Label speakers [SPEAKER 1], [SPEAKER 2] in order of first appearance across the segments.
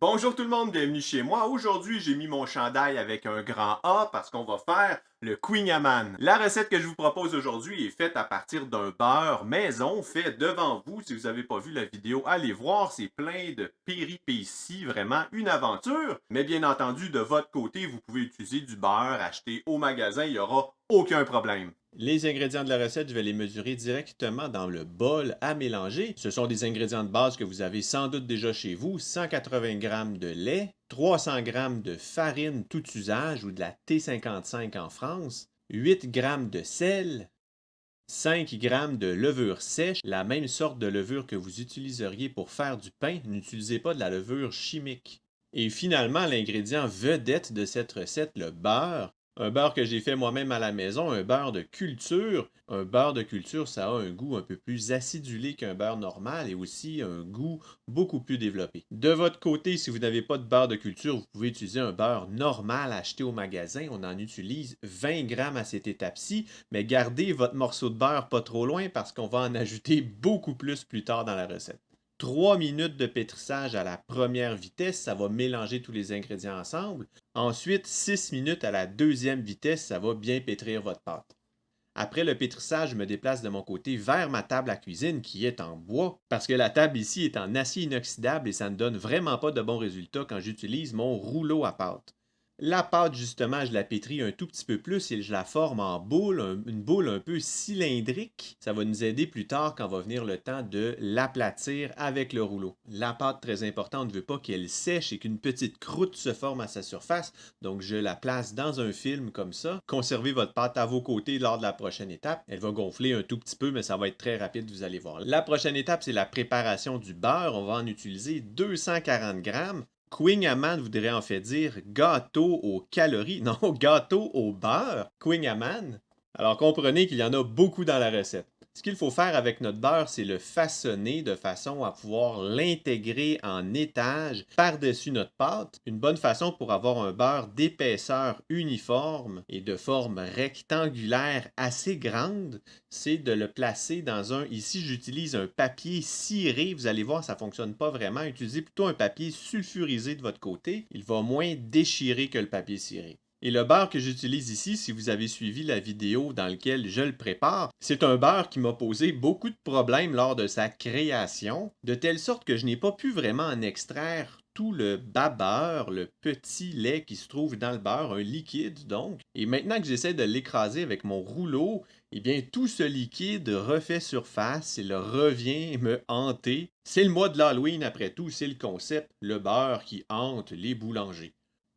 [SPEAKER 1] Bonjour tout le monde, bienvenue chez moi. Aujourd'hui, j'ai mis mon chandail avec un grand A parce qu'on va faire le Queen Amman. La recette que je vous propose aujourd'hui est faite à partir d'un beurre maison fait devant vous. Si vous n'avez pas vu la vidéo, allez voir, c'est plein de péripéties, vraiment une aventure. Mais bien entendu, de votre côté, vous pouvez utiliser du beurre acheté au magasin, il n'y aura aucun problème.
[SPEAKER 2] Les ingrédients de la recette, je vais les mesurer directement dans le bol à mélanger. Ce sont des ingrédients de base que vous avez sans doute déjà chez vous. 180 g de lait, 300 g de farine tout usage ou de la T55 en France, 8 g de sel, 5 g de levure sèche, la même sorte de levure que vous utiliseriez pour faire du pain. N'utilisez pas de la levure chimique. Et finalement, l'ingrédient vedette de cette recette, le beurre. Un beurre que j'ai fait moi-même à la maison, un beurre de culture. Un beurre de culture, ça a un goût un peu plus acidulé qu'un beurre normal et aussi un goût beaucoup plus développé. De votre côté, si vous n'avez pas de beurre de culture, vous pouvez utiliser un beurre normal acheté au magasin. On en utilise 20 g à cette étape-ci, mais gardez votre morceau de beurre pas trop loin parce qu'on va en ajouter beaucoup plus tard dans la recette. 3 minutes de pétrissage à la première vitesse, ça va mélanger tous les ingrédients ensemble. Ensuite, 6 minutes à la deuxième vitesse, ça va bien pétrir votre pâte. Après le pétrissage, je me déplace de mon côté vers ma table à cuisine qui est en bois, parce que la table ici est en acier inoxydable et ça ne donne vraiment pas de bons résultats quand j'utilise mon rouleau à pâte. La pâte, justement, je la pétris un tout petit peu plus et je la forme en boule, une boule un peu cylindrique. Ça va nous aider plus tard quand va venir le temps de l'aplatir avec le rouleau. La pâte, très importante, on ne veut pas qu'elle sèche et qu'une petite croûte se forme à sa surface. Donc, je la place dans un film comme ça. Conservez votre pâte à vos côtés lors de la prochaine étape. Elle va gonfler un tout petit peu, mais ça va être très rapide, vous allez voir. La prochaine étape, c'est la préparation du beurre. On va en utiliser 240 grammes. Queen Amman voudrait en fait dire gâteau aux calories, non, gâteau au beurre. Queen Amman. Alors comprenez qu'il y en a beaucoup dans la recette. Ce qu'il faut faire avec notre beurre, c'est le façonner de façon à pouvoir l'intégrer en étage par-dessus notre pâte. Une bonne façon pour avoir un beurre d'épaisseur uniforme et de forme rectangulaire assez grande, c'est de le placer dans un... Ici, j'utilise un papier ciré. Vous allez voir, ça ne fonctionne pas vraiment. Utilisez plutôt un papier sulfurisé de votre côté. Il va moins déchirer que le papier ciré. Et le beurre que j'utilise ici, si vous avez suivi la vidéo dans laquelle je le prépare, c'est un beurre qui m'a posé beaucoup de problèmes lors de sa création, de telle sorte que je n'ai pas pu vraiment en extraire tout le bas beurre, le petit lait qui se trouve dans le beurre, un liquide donc. Et maintenant que j'essaie de l'écraser avec mon rouleau, eh bien tout ce liquide refait surface et le revient me hanter. C'est le mois de l'Halloween après tout, c'est le concept, le beurre qui hante les boulangers.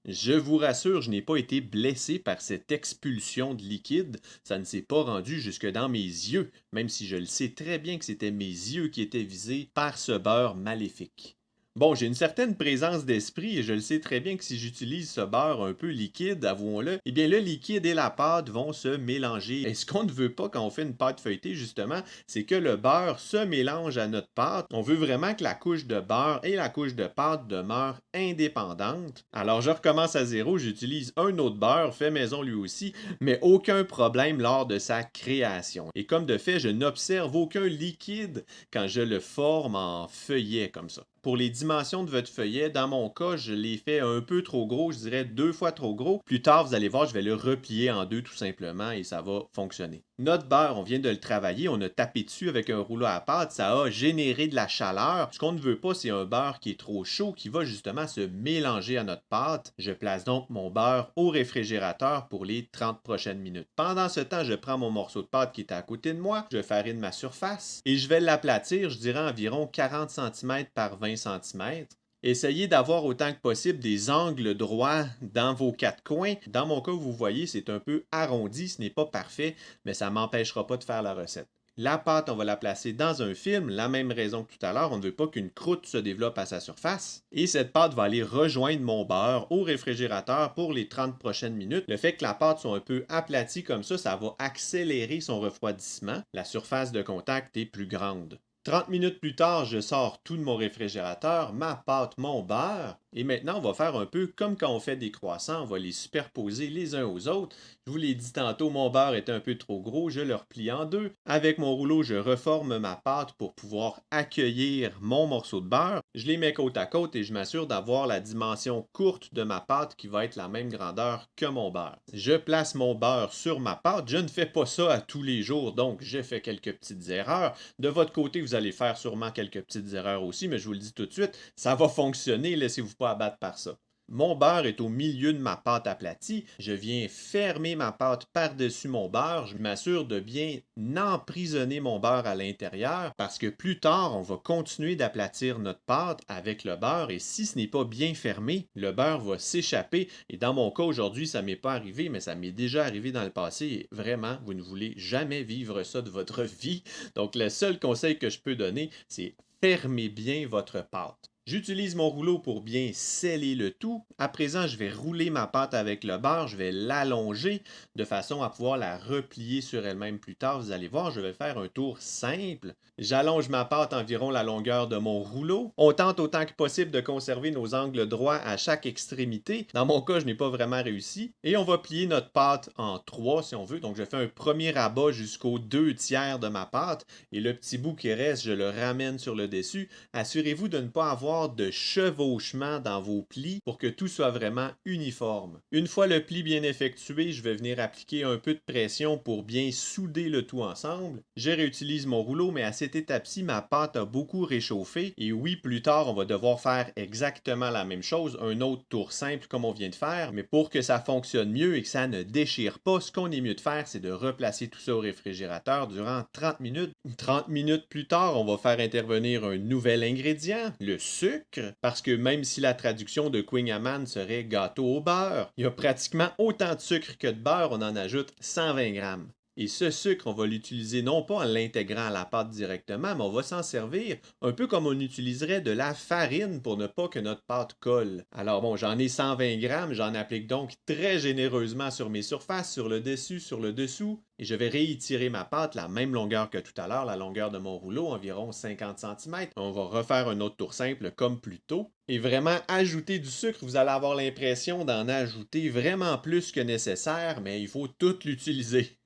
[SPEAKER 2] Je vous rassure, je n'ai pas été blessé par cette expulsion de liquide. Ça ne s'est pas rendu jusque dans mes yeux, même si je le sais très bien que c'était mes yeux qui étaient visés par ce beurre maléfique. Bon, j'ai une certaine présence d'esprit et je le sais très bien que si j'utilise ce beurre un peu liquide, avouons-le, eh bien le liquide et la pâte vont se mélanger. Et ce qu'on ne veut pas quand on fait une pâte feuilletée, justement, c'est que le beurre se mélange à notre pâte. On veut vraiment que la couche de beurre et la couche de pâte demeurent indépendantes. Alors je recommence à zéro, j'utilise un autre beurre, fait maison lui aussi, mais aucun problème lors de sa création. Et comme de fait, je n'observe aucun liquide quand je le forme en feuillet comme ça. Pour les dimensions de votre feuillet, dans mon cas, je l'ai fait un peu trop gros, je dirais 2 fois trop gros. Plus tard, vous allez voir, je vais le replier en deux tout simplement et ça va fonctionner. Notre beurre, on vient de le travailler, on a tapé dessus avec un rouleau à pâte, ça a généré de la chaleur. Ce qu'on ne veut pas, c'est un beurre qui est trop chaud, qui va justement se mélanger à notre pâte. Je place donc mon beurre au réfrigérateur pour les 30 prochaines minutes. Pendant ce temps, je prends mon morceau de pâte qui est à côté de moi, je farine ma surface et je vais l'aplatir, je dirais environ 40 cm par 20 cm. Essayez d'avoir autant que possible des angles droits dans vos quatre coins. Dans mon cas, vous voyez, c'est un peu arrondi, ce n'est pas parfait, mais ça ne m'empêchera pas de faire la recette. La pâte, on va la placer dans un film, la même raison que tout à l'heure, on ne veut pas qu'une croûte se développe à sa surface. Et cette pâte va aller rejoindre mon beurre au réfrigérateur pour les 30 prochaines minutes. Le fait que la pâte soit un peu aplatie comme ça va accélérer son refroidissement. La surface de contact est plus grande. 30 minutes plus tard, je sors tout de mon réfrigérateur, ma pâte, mon beurre. Et maintenant, on va faire un peu comme quand on fait des croissants, on va les superposer les uns aux autres. Je vous l'ai dit tantôt, mon beurre est un peu trop gros, je le replie en deux. Avec mon rouleau, je reforme ma pâte pour pouvoir accueillir mon morceau de beurre. Je les mets côte à côte et je m'assure d'avoir la dimension courte de ma pâte qui va être la même grandeur que mon beurre. Je place mon beurre sur ma pâte. Je ne fais pas ça à tous les jours, donc j'ai fait quelques petites erreurs. De votre côté, vous allez faire sûrement quelques petites erreurs aussi, mais je vous le dis tout de suite, ça va fonctionner, laissez-vous pas abattre par ça. Mon beurre est au milieu de ma pâte aplatie. Je viens fermer ma pâte par-dessus mon beurre. Je m'assure de bien emprisonner mon beurre à l'intérieur parce que plus tard, on va continuer d'aplatir notre pâte avec le beurre et si ce n'est pas bien fermé, le beurre va s'échapper. Et dans mon cas aujourd'hui, ça ne m'est pas arrivé, mais ça m'est déjà arrivé dans le passé. Et vraiment, vous ne voulez jamais vivre ça de votre vie. Donc, le seul conseil que je peux donner, c'est fermez bien votre pâte. J'utilise mon rouleau pour bien sceller le tout. À présent, je vais rouler ma pâte avec le beurre, je vais l'allonger de façon à pouvoir la replier sur elle-même plus tard. Vous allez voir, je vais faire un tour simple. J'allonge ma pâte environ la longueur de mon rouleau. On tente autant que possible de conserver nos angles droits à chaque extrémité. Dans mon cas, je n'ai pas vraiment réussi. Et on va plier notre pâte en trois si on veut. Donc, je fais un premier rabat jusqu'aux 2/3 de ma pâte. Et le petit bout qui reste, je le ramène sur le dessus. Assurez-vous de ne pas avoir de chevauchement dans vos plis pour que tout soit vraiment uniforme. Une fois le pli bien effectué, je vais venir appliquer un peu de pression pour bien souder le tout ensemble. Je réutilise mon rouleau, mais à cette étape-ci, ma pâte a beaucoup réchauffé. Et oui, plus tard, on va devoir faire exactement la même chose, un autre tour simple comme on vient de faire, mais pour que ça fonctionne mieux et que ça ne déchire pas, ce qu'on est mieux de faire, c'est de replacer tout ça au réfrigérateur durant 30 minutes. 30 minutes plus tard, on va faire intervenir un nouvel ingrédient, le sucre, parce que même si la traduction de Queen serait gâteau au beurre, il y a pratiquement autant de sucre que de beurre, on en ajoute 120 grammes. Et ce sucre, on va l'utiliser non pas en l'intégrant à la pâte directement, mais on va s'en servir un peu comme on utiliserait de la farine pour ne pas que notre pâte colle. Alors bon, j'en ai 120 grammes, j'en applique donc très généreusement sur mes surfaces, sur le dessus, sur le dessous, et je vais réétirer ma pâte la même longueur que tout à l'heure, la longueur de mon rouleau, environ 50 cm. On va refaire un autre tour simple comme plus tôt. Et vraiment, ajouter du sucre, vous allez avoir l'impression d'en ajouter vraiment plus que nécessaire, mais il faut tout l'utiliser.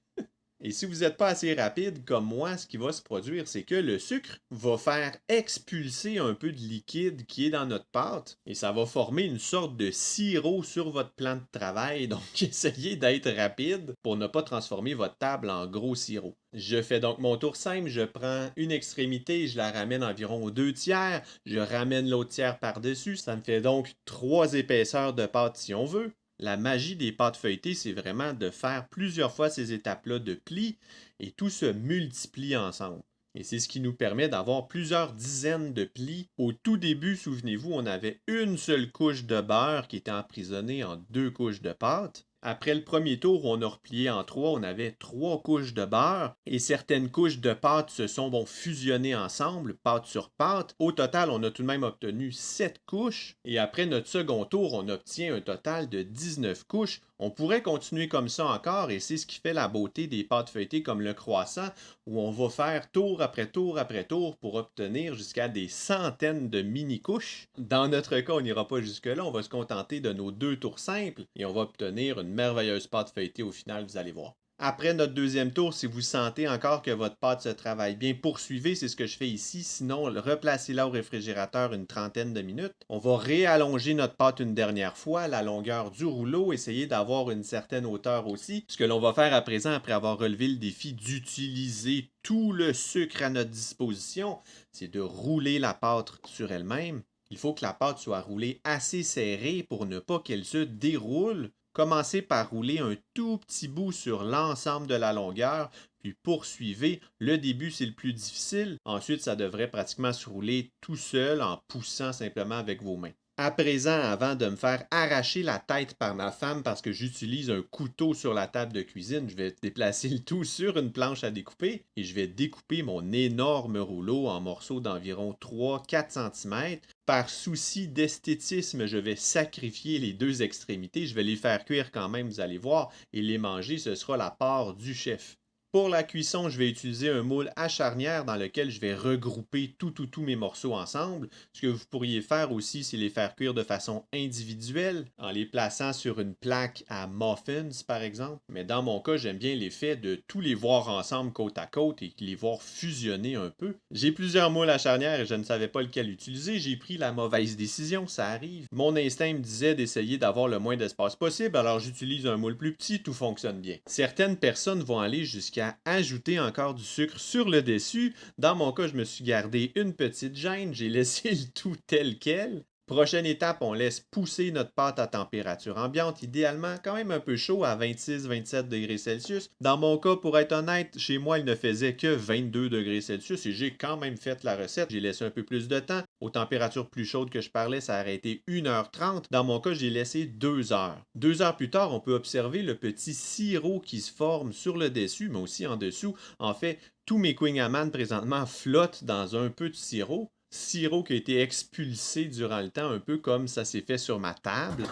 [SPEAKER 2] Et si vous n'êtes pas assez rapide comme moi, ce qui va se produire, c'est que le sucre va faire expulser un peu de liquide qui est dans notre pâte et ça va former une sorte de sirop sur votre plan de travail. Donc, essayez d'être rapide pour ne pas transformer votre table en gros sirop. Je fais donc mon tour simple, je prends une extrémité et je la ramène environ aux 2/3, je ramène l'autre tiers par-dessus, ça me fait donc 3 épaisseurs de pâte si on veut. La magie des pâtes feuilletées, c'est vraiment de faire plusieurs fois ces étapes-là de plis et tout se multiplie ensemble. Et c'est ce qui nous permet d'avoir plusieurs dizaines de plis. Au tout début, souvenez-vous, on avait une seule couche de beurre qui était emprisonnée en 2 couches de pâte. Après le premier tour, on a replié en 3, on avait 3 couches de beurre et certaines couches de pâte se sont fusionnées ensemble, pâte sur pâte. Au total, on a tout de même obtenu 7 couches et après notre second tour, on obtient un total de 19 couches. On pourrait continuer comme ça encore et c'est ce qui fait la beauté des pâtes feuilletées comme le croissant où on va faire tour après tour après tour pour obtenir jusqu'à des centaines de mini-couches. Dans notre cas, on n'ira pas jusque-là, on va se contenter de nos 2 tours simples et on va obtenir une merveilleuse pâte feuilletée au final, vous allez voir. Après notre deuxième tour, si vous sentez encore que votre pâte se travaille bien, poursuivez, c'est ce que je fais ici. Sinon, replacez-la au réfrigérateur une trentaine de minutes. On va réallonger notre pâte une dernière fois, la longueur du rouleau, essayer d'avoir une certaine hauteur aussi. Ce que l'on va faire à présent, après avoir relevé le défi d'utiliser tout le sucre à notre disposition, c'est de rouler la pâte sur elle-même. Il faut que la pâte soit roulée assez serrée pour ne pas qu'elle se déroule. Commencez par rouler un tout petit bout sur l'ensemble de la longueur, puis poursuivez. Le début, c'est le plus difficile. Ensuite, ça devrait pratiquement se rouler tout seul en poussant simplement avec vos mains. À présent, avant de me faire arracher la tête par ma femme parce que j'utilise un couteau sur la table de cuisine, je vais déplacer le tout sur une planche à découper et je vais découper mon énorme rouleau en morceaux d'environ 3-4 cm. Par souci d'esthétisme, je vais sacrifier les 2 extrémités. Je vais les faire cuire quand même, vous allez voir, et les manger, ce sera la part du chef. Pour la cuisson, je vais utiliser un moule à charnière dans lequel je vais regrouper tous mes morceaux ensemble. Ce que vous pourriez faire aussi, c'est les faire cuire de façon individuelle, en les plaçant sur une plaque à muffins, par exemple. Mais dans mon cas, j'aime bien l'effet de tous les voir ensemble côte à côte et les voir fusionner un peu. J'ai plusieurs moules à charnière et je ne savais pas lequel utiliser. J'ai pris la mauvaise décision, ça arrive. Mon instinct me disait d'essayer d'avoir le moins d'espace possible, alors j'utilise un moule plus petit, tout fonctionne bien. Certaines personnes vont aller jusqu'à ajouter encore du sucre sur le dessus. Dans mon cas, je me suis gardé une petite gêne, j'ai laissé le tout tel quel. Prochaine étape, on laisse pousser notre pâte à température ambiante, idéalement quand même un peu chaud à 26-27 degrés Celsius. Dans mon cas, pour être honnête, chez moi, il ne faisait que 22 degrés Celsius et j'ai quand même fait la recette. J'ai laissé un peu plus de temps. Aux températures plus chaudes que je parlais, ça aurait été 1h30. Dans mon cas, j'ai laissé 2 heures. 2 heures plus tard, on peut observer le petit sirop qui se forme sur le dessus, mais aussi en dessous. En fait, tous mes Queen présentement flottent dans un peu de sirop. Sirop qui a été expulsé durant le temps, un peu comme ça s'est fait sur ma table.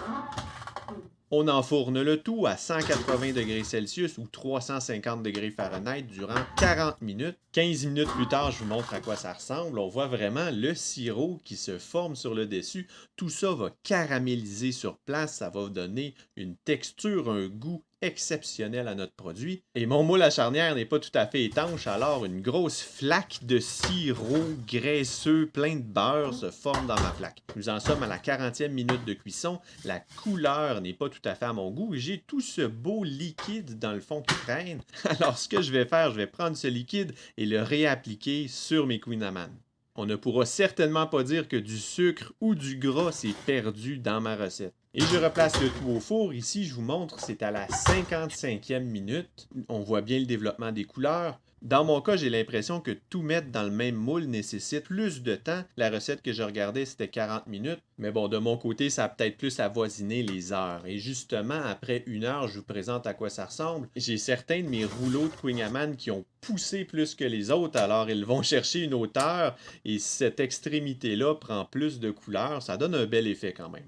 [SPEAKER 2] On enfourne le tout à 180 degrés Celsius ou 350 degrés Fahrenheit durant 40 minutes. 15 minutes plus tard, je vous montre à quoi ça ressemble. On voit vraiment le sirop qui se forme sur le dessus. Tout ça va caraméliser sur place. Ça va donner une texture, un goût exceptionnel à notre produit. Et mon moule à charnière n'est pas tout à fait étanche, alors une grosse flaque de sirop graisseux plein de beurre se forme dans ma plaque. Nous en sommes à la 40e minute de cuisson. La couleur n'est pas tout à fait à mon goût. J'ai tout ce beau liquide dans le fond qui traîne. Alors ce que je vais faire, je vais prendre ce liquide et le réappliquer sur mes Queen Amman. On ne pourra certainement pas dire que du sucre ou du gras s'est perdu dans ma recette. Et je replace le tout au four. Ici, je vous montre, c'est à la 55e minute. On voit bien le développement des couleurs. Dans mon cas, j'ai l'impression que tout mettre dans le même moule nécessite plus de temps. La recette que je regardais, c'était 40 minutes. Mais bon, de mon côté, ça a peut-être plus avoisiné les heures. Et justement, après 1 heure, je vous présente à quoi ça ressemble. J'ai certains de mes rouleaux de Queen Amman qui ont poussé plus que les autres, alors ils vont chercher une hauteur. Et cette extrémité-là prend plus de couleurs. Ça donne un bel effet quand même.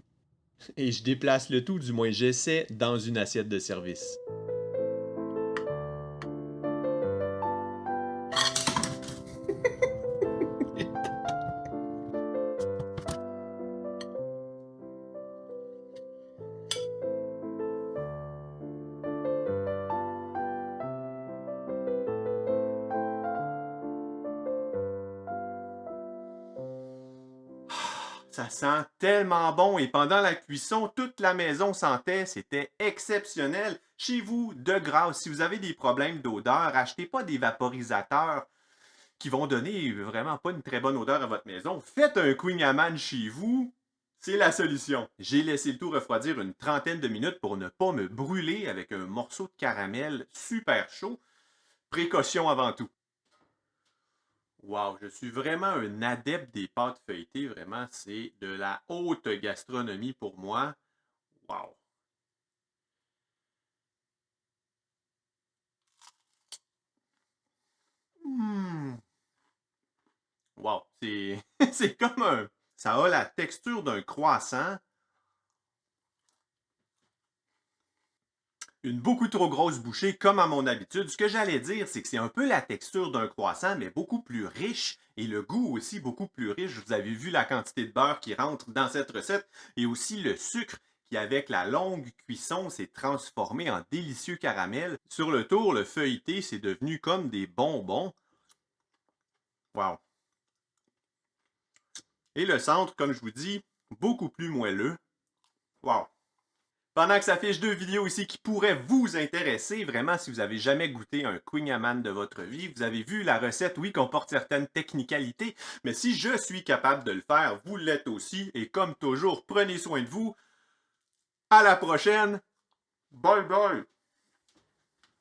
[SPEAKER 2] Et je déplace le tout, du moins j'essaie, dans une assiette de service.
[SPEAKER 1] Ça sent tellement bon et pendant la cuisson, toute la maison sentait, c'était exceptionnel. Chez vous, de grâce, si vous avez des problèmes d'odeur, achetez pas des vaporisateurs qui vont donner vraiment pas une très bonne odeur à votre maison. Faites un Queen Amman chez vous, c'est la solution. J'ai laissé le tout refroidir une trentaine de minutes pour ne pas me brûler avec un morceau de caramel super chaud. Précaution avant tout. Wow, je suis vraiment un adepte des pâtes feuilletées. Vraiment, c'est de la haute gastronomie pour moi. Wow. Mmh. Wow, c'est c'est comme un... Ça a la texture d'un croissant. Une beaucoup trop grosse bouchée, comme à mon habitude. Ce que j'allais dire, c'est que c'est un peu la texture d'un croissant, mais beaucoup plus riche et le goût aussi beaucoup plus riche. Vous avez vu la quantité de beurre qui rentre dans cette recette et aussi le sucre qui, avec la longue cuisson, s'est transformé en délicieux caramel. Sur le tour, le feuilleté, c'est devenu comme des bonbons. Wow! Et le centre, comme je vous dis, beaucoup plus moelleux. Wow! Pendant que ça fiche 2 vidéos ici qui pourraient vous intéresser, vraiment, si vous avez jamais goûté un Queen Amman de votre vie, vous avez vu la recette, oui, comporte certaines technicalités, mais si je suis capable de le faire, vous l'êtes aussi. Et comme toujours, prenez soin de vous. À la prochaine. Bye bye!